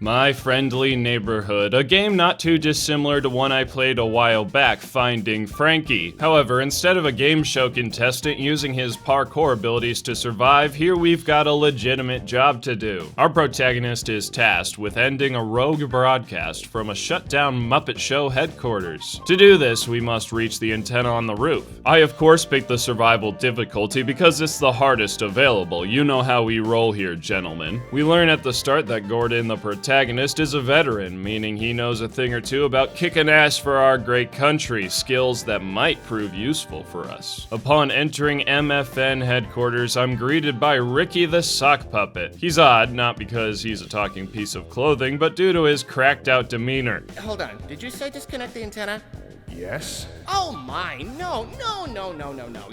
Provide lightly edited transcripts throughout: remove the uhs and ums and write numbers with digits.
My Friendly Neighborhood, a game not too dissimilar to one I played a while back, Finding Frankie. However, instead of a game show contestant using his parkour abilities to survive, here we've got a legitimate job to do. Our protagonist is tasked with ending a rogue broadcast from a shut-down Muppet Show headquarters. To do this, we must reach the antenna on the roof. I of course picked the survival difficulty because it's the hardest available. You know how we roll here, gentlemen. We learn at the start that Gordon, the protagonist, is a veteran, meaning he knows a thing or two about kicking ass for our great country, skills that might prove useful for us. Upon entering MFN headquarters, I'm greeted by Ricky the sock puppet. He's odd, not because he's a talking piece of clothing, but due to his cracked out demeanor. Hold on, did you say disconnect the antenna? Yes? Oh my, no,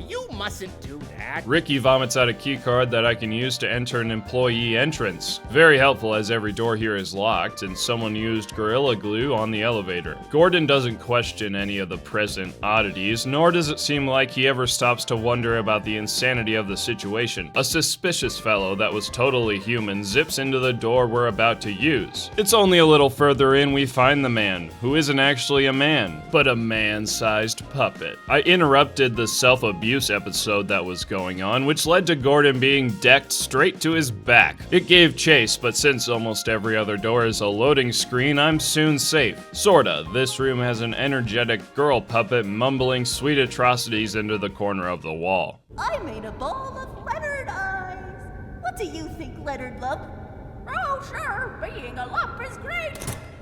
you mustn't do that. Ricky vomits out a keycard that I can use to enter an employee entrance. Very helpful as every door here is locked and someone used Gorilla Glue on the elevator. Gordon doesn't question any of the present oddities, nor does it seem like he ever stops to wonder about the insanity of the situation. A suspicious fellow that was totally human zips into the door we're about to use. It's only a little further in we find the man, who isn't actually a man, but a man-sized puppet. I interrupted the self-abuse episode that was going on, which led to Gordon being decked straight to his back. It gave chase, but since almost every other door is a loading screen, I'm soon safe. Sorta. This room has an energetic girl puppet mumbling sweet atrocities into the corner of the wall. I made a ball of Leonard eyes. What do you think, Leonard Lump? Oh, sure, being a lump is great.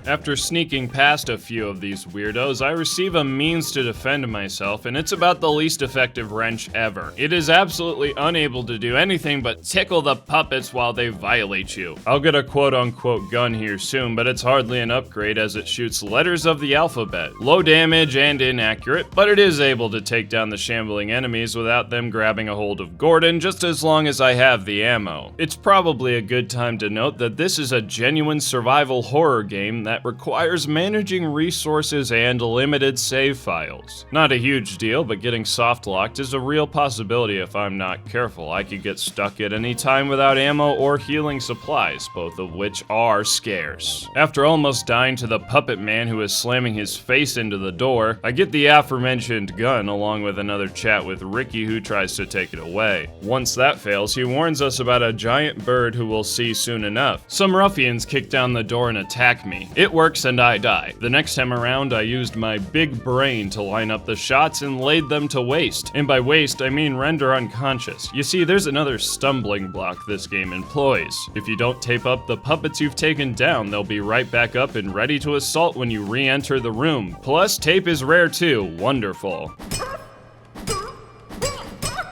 After sneaking past a few of these weirdos, I receive a means to defend myself, and it's about the least effective wrench ever. It is absolutely unable to do anything but tickle the puppets while they violate you. I'll get a quote-unquote gun here soon, but it's hardly an upgrade as it shoots letters of the alphabet. Low damage and inaccurate, but it is able to take down the shambling enemies without them grabbing a hold of Gordon, just as long as I have the ammo. It's probably a good time to note that this is a genuine survival horror game that requires managing resources and limited save files. Not a huge deal, but getting soft locked is a real possibility if I'm not careful. I could get stuck at any time without ammo or healing supplies, both of which are scarce. After almost dying to the puppet man who is slamming his face into the door, I get the aforementioned gun along with another chat with Ricky who tries to take it away. Once that fails, he warns us about a giant bird who we'll see soon enough. Some ruffians kick down the door and attack me. It works and I die. The next time around, I used my big brain to line up the shots and laid them to waste. And by waste, I mean render unconscious. You see, there's another stumbling block this game employs. If you don't tape up the puppets you've taken down, they'll be right back up and ready to assault when you re-enter the room. Plus, tape is rare too. Wonderful.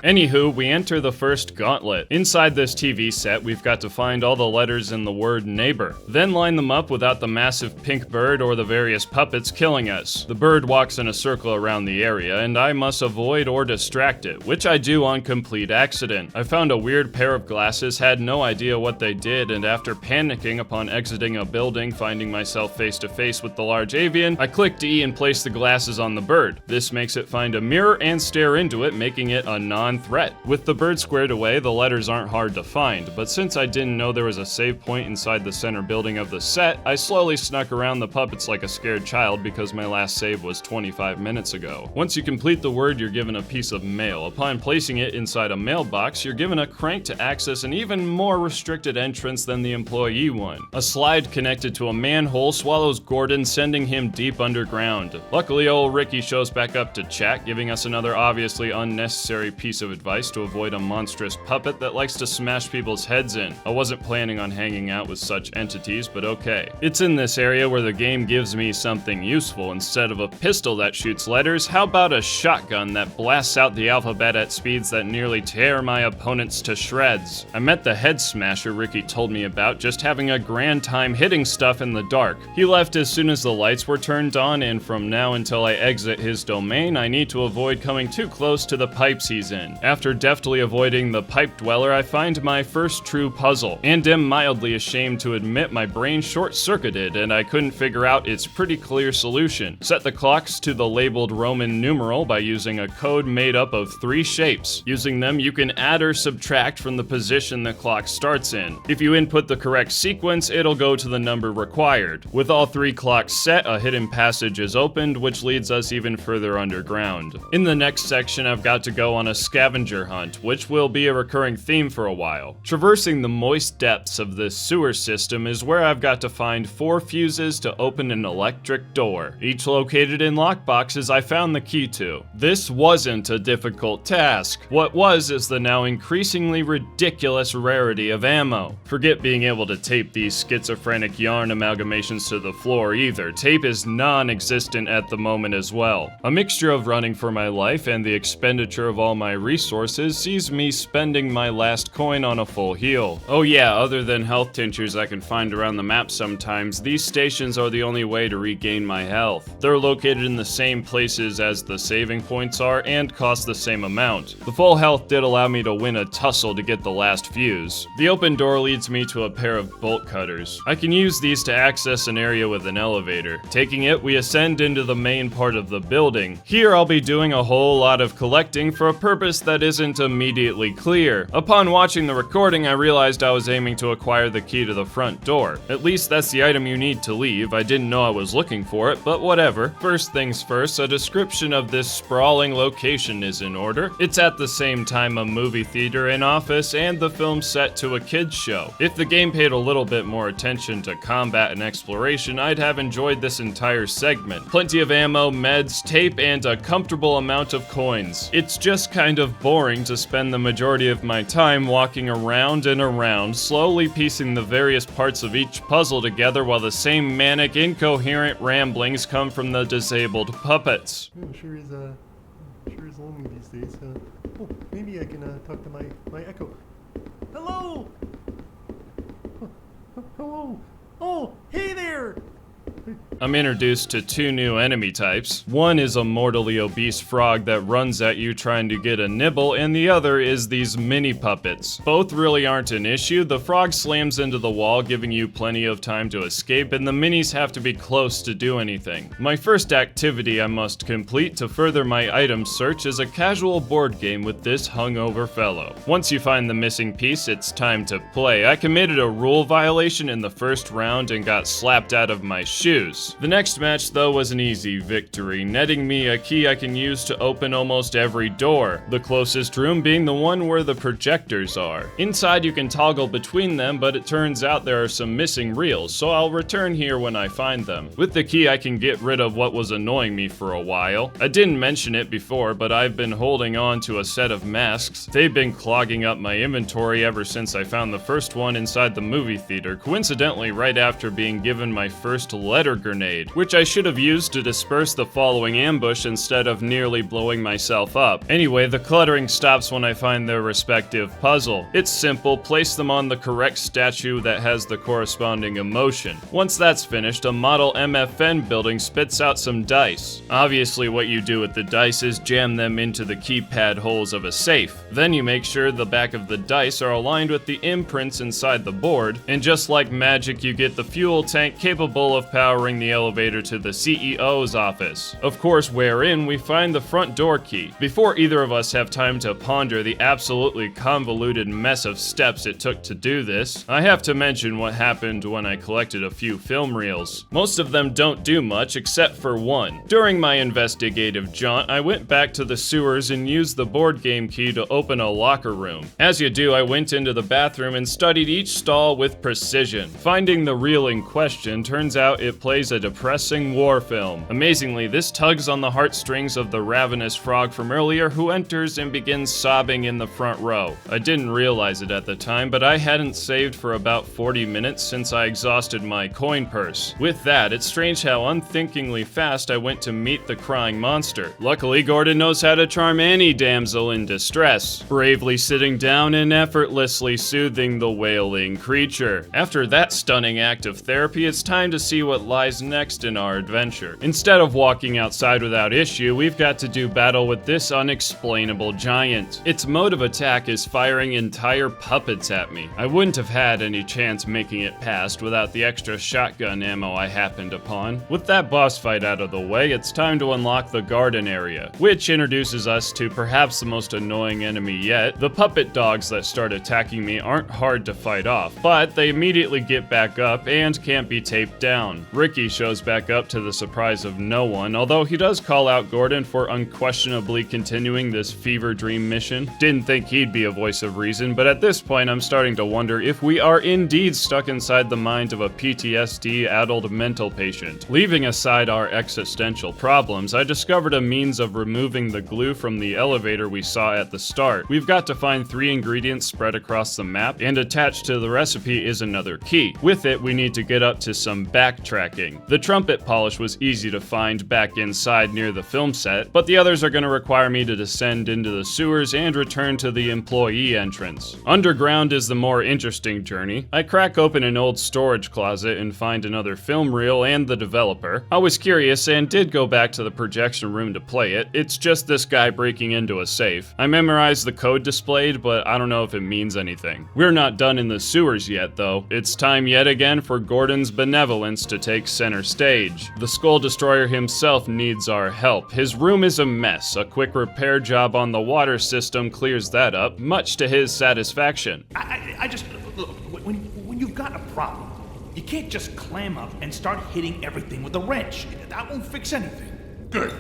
Anywho, we enter the first gauntlet. Inside this TV set, we've got to find all the letters in the word neighbor, then line them up without the massive pink bird or the various puppets killing us. The bird walks in a circle around the area, and I must avoid or distract it, which I do on complete accident. I found a weird pair of glasses, had no idea what they did, and after panicking upon exiting a building, finding myself face to face with the large avian, I clicked E and placed the glasses on the bird. This makes it find a mirror and stare into it, making it a non-threat. With the bird squared away, the letters aren't hard to find, but since I didn't know there was a save point inside the center building of the set, I slowly snuck around the puppets like a scared child because my last save was 25 minutes ago. Once you complete the word, you're given a piece of mail. Upon placing it inside a mailbox, you're given a crank to access an even more restricted entrance than the employee one. A slide connected to a manhole swallows Gordon, sending him deep underground. Luckily, old Ricky shows back up to chat, giving us another obviously unnecessary piece of advice to avoid a monstrous puppet that likes to smash people's heads in. I wasn't planning on hanging out with such entities, but okay. It's in this area where the game gives me something useful. Instead of a pistol that shoots letters, how about a shotgun that blasts out the alphabet at speeds that nearly tear my opponents to shreds? I met the head smasher Ricky told me about, just having a grand time hitting stuff in the dark. He left as soon as the lights were turned on, and from now until I exit his domain, I need to avoid coming too close to the pipes he's in. station. After deftly avoiding the pipe dweller, I find my first true puzzle, and am mildly ashamed to admit my brain short-circuited and I couldn't figure out its pretty clear solution. Set the clocks to the labeled Roman numeral by using a code made up of 3 shapes. Using them, you can add or subtract from the position the clock starts in. If you input the correct sequence, it'll go to the number required. With all 3 clocks set, a hidden passage is opened, which leads us even further underground. In the next section, I've got to go on a scavenger hunt, which will be a recurring theme for a while. Traversing the moist depths of this sewer system is where I've got to find 4 fuses to open an electric door, each located in lockboxes I found the key to. This wasn't a difficult task. What was is the now increasingly ridiculous rarity of ammo. Forget being able to tape these schizophrenic yarn amalgamations to the floor either. Tape is non-existent at the moment as well. A mixture of running for my life and the expenditure of all my resources sees me spending my last coin on a full heal. Oh yeah, other than health tinctures I can find around the map sometimes, these stations are the only way to regain my health. They're located in the same places as the saving points are and cost the same amount. The full health did allow me to win a tussle to get the last fuse. The open door leads me to a pair of bolt cutters. I can use these to access an area with an elevator. Taking it, we ascend into the main part of the building. Here I'll be doing a whole lot of collecting for a purpose that isn't immediately clear. Upon watching the recording, I realized I was aiming to acquire the key to the front door. At least that's the item you need to leave. I didn't know I was looking for it, but whatever. First things first, a description of this sprawling location is in order. It's at the same time a movie theater, an office, and the film set to a kids show. If the game paid a little bit more attention to combat and exploration, I'd have enjoyed this entire segment. Plenty of ammo, meds, tape, and a comfortable amount of coins. It's just kind of boring to spend the majority of my time walking around and around, slowly piecing the various parts of each puzzle together while the same manic, incoherent ramblings come from the disabled puppets. Sure is lonely these days. Maybe I can talk to my Echo. Hello! Hello! Oh, hey there! I'm introduced to 2 new enemy types. One is a mortally obese frog that runs at you trying to get a nibble, and the other is these mini puppets. Both really aren't an issue. The frog slams into the wall, giving you plenty of time to escape, and the minis have to be close to do anything. My first activity I must complete to further my item search is a casual board game with this hungover fellow. Once you find the missing piece, it's time to play. I committed a rule violation in the first round and got slapped out of my shoes. The next match, though, was an easy victory, netting me a key I can use to open almost every door, the closest room being the one where the projectors are. Inside you can toggle between them, but it turns out there are some missing reels, so I'll return here when I find them. With the key I can get rid of what was annoying me for a while. I didn't mention it before, but I've been holding on to a set of masks. They've been clogging up my inventory ever since I found the first one inside the movie theater, coincidentally right after being given my first letter grenade, which I should have used to disperse the following ambush instead of nearly blowing myself up. Anyway, the cluttering stops when I find their respective puzzle. It's simple, place them on the correct statue that has the corresponding emotion. Once that's finished, a model MFN building spits out some dice. Obviously what you do with the dice is jam them into the keypad holes of a safe. Then you make sure the back of the dice are aligned with the imprints inside the board, and just like magic you get the fuel tank capable of powering the elevator to the CEO's office. Of course, wherein we find the front door key. Before either of us have time to ponder the absolutely convoluted mess of steps it took to do this, I have to mention what happened when I collected a few film reels. Most of them don't do much except for one. During my investigative jaunt, I went back to the sewers and used the board game key to open a locker room. As you do, I went into the bathroom and studied each stall with precision. Finding the reel in question, turns out it plays a depressing war film. Amazingly, this tugs on the heartstrings of the ravenous frog from earlier, who enters and begins sobbing in the front row. I didn't realize it at the time, but I hadn't saved for about 40 minutes since I exhausted my coin purse. With that, it's strange how unthinkingly fast I went to meet the crying monster. Luckily, Gordon knows how to charm any damsel in distress, bravely sitting down and effortlessly soothing the wailing creature. After that stunning act of therapy, it's time to see what lies next in our adventure. Instead of walking outside without issue, we've got to do battle with this unexplainable giant. Its mode of attack is firing entire puppets at me. I wouldn't have had any chance making it past without the extra shotgun ammo I happened upon. With that boss fight out of the way, it's time to unlock the garden area, which introduces us to perhaps the most annoying enemy yet. The puppet dogs that start attacking me aren't hard to fight off, but they immediately get back up and can't be taped down. Ricky shows back up to the surprise of no one, although he does call out Gordon for unquestionably continuing this fever dream mission. Didn't think he'd be a voice of reason, but at this point I'm starting to wonder if we are indeed stuck inside the mind of a PTSD-addled mental patient. Leaving aside our existential problems, I discovered a means of removing the glue from the elevator we saw at the start. We've got to find 3 ingredients spread across the map, and attached to the recipe is another key. With it, we need to get up to some backtracking. The trumpet polish was easy to find back inside near the film set, but the others are going to require me to descend into the sewers and return to the employee entrance. Underground is the more interesting journey. I crack open an old storage closet and find another film reel and the developer. I was curious and did go back to the projection room to play it. It's just this guy breaking into a safe. I memorized the code displayed, but I don't know if it means anything. We're not done in the sewers yet, though. It's time yet again for Gordon's benevolence to take center stage. The Skull Destroyer himself needs our help. His room is a mess. A quick repair job on the water system clears that up, much to his satisfaction. I just look, when you've got a problem, you can't just clam up and start hitting everything with a wrench. That won't fix anything. Good.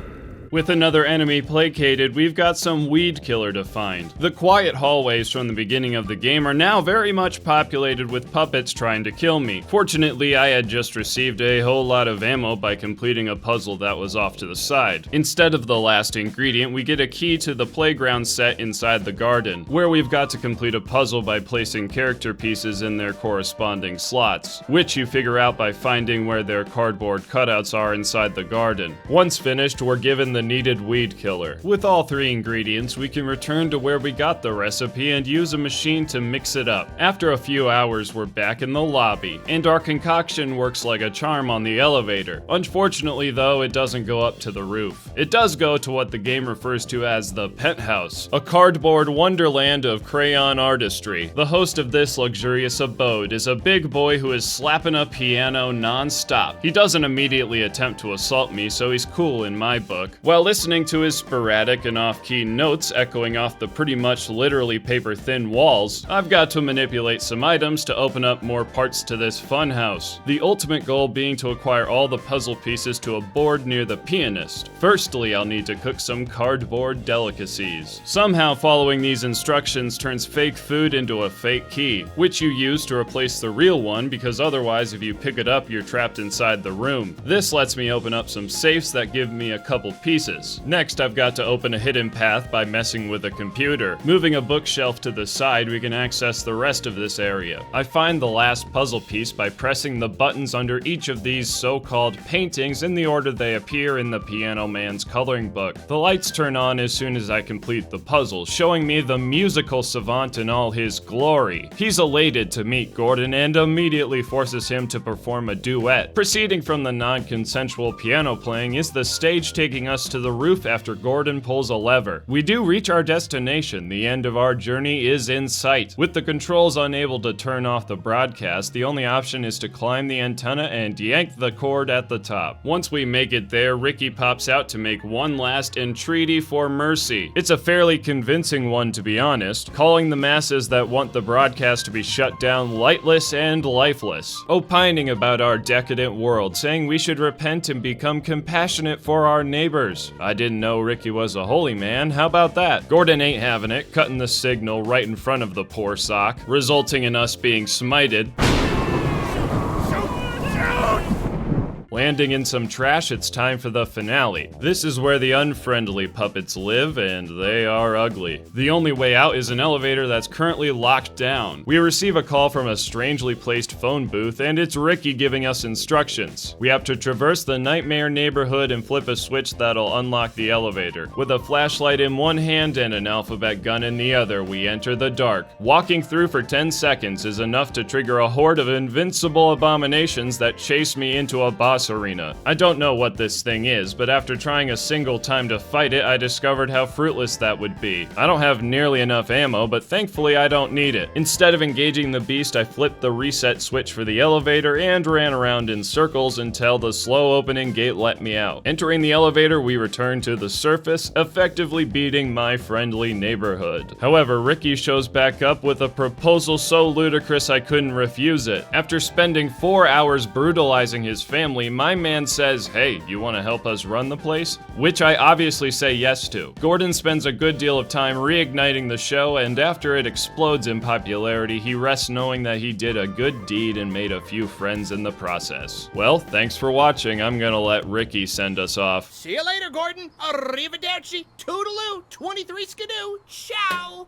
With another enemy placated, we've got some weed killer to find. The quiet hallways from the beginning of the game are now very much populated with puppets trying to kill me. Fortunately, I had just received a whole lot of ammo by completing a puzzle that was off to the side. Instead of the last ingredient, we get a key to the playground set inside the garden, where we've got to complete a puzzle by placing character pieces in their corresponding slots, which you figure out by finding where their cardboard cutouts are inside the garden. Once finished, we're given the needed weed killer. With all 3 ingredients, we can return to where we got the recipe and use a machine to mix it up. After a few hours, we're back in the lobby, and our concoction works like a charm on the elevator. Unfortunately, though, it doesn't go up to the roof. It does go to what the game refers to as the penthouse, a cardboard wonderland of crayon artistry. The host of this luxurious abode is a big boy who is slapping a piano non-stop. He doesn't immediately attempt to assault me, so he's cool in my book. While listening to his sporadic and off-key notes echoing off the pretty much literally paper-thin walls, I've got to manipulate some items to open up more parts to this funhouse. The ultimate goal being to acquire all the puzzle pieces to a board near the pianist. Firstly, I'll need to cook some cardboard delicacies. Somehow following these instructions turns fake food into a fake key, which you use to replace the real one because otherwise if you pick it up you're trapped inside the room. This lets me open up some safes that give me a couple pieces. Next, I've got to open a hidden path by messing with a computer. Moving a bookshelf to the side, we can access the rest of this area. I find the last puzzle piece by pressing the buttons under each of these so-called paintings in the order they appear in the Piano Man's coloring book. The lights turn on as soon as I complete the puzzle, showing me the musical savant in all his glory. He's elated to meet Gordon and immediately forces him to perform a duet. Proceeding from the non-consensual piano playing is the stage taking us to the roof after Gordon pulls a lever. We do reach our destination. The end of our journey is in sight. With the controls unable to turn off the broadcast, the only option is to climb the antenna and yank the cord at the top. Once we make it there, Ricky pops out to make one last entreaty for mercy. It's a fairly convincing one, to be honest, calling the masses that want the broadcast to be shut down lightless and lifeless, opining about our decadent world, saying we should repent and become compassionate for our neighbors. I didn't know Ricky was a holy man. How about that? Gordon ain't having it, cutting the signal right in front of the poor sock, resulting in us being smited. Landing in some trash, it's time for the finale. This is where the unfriendly puppets live, and they are ugly. The only way out is an elevator that's currently locked down. We receive a call from a strangely placed phone booth, and it's Ricky giving us instructions. We have to traverse the nightmare neighborhood and flip a switch that'll unlock the elevator. With a flashlight in one hand and an alphabet gun in the other, we enter the dark. Walking through for 10 seconds is enough to trigger a horde of invincible abominations that chase me into a boss arena. I don't know what this thing is, but after trying a single time to fight it, I discovered how fruitless that would be. I don't have nearly enough ammo, but thankfully I don't need it. Instead of engaging the beast, I flipped the reset switch for the elevator and ran around in circles until the slow opening gate let me out. Entering the elevator, we return to the surface, effectively beating my friendly neighborhood. However, Ricky shows back up with a proposal so ludicrous I couldn't refuse it. After spending 4 hours brutalizing his family, my man says, "Hey, you want to help us run the place?" Which I obviously say yes to. Gordon spends a good deal of time reigniting the show, and after it explodes in popularity, he rests knowing that he did a good deed and made a few friends in the process. Well, thanks for watching. I'm gonna let Ricky send us off. See you later, Gordon. Arrivederci. Toodaloo. 23 skidoo. Ciao.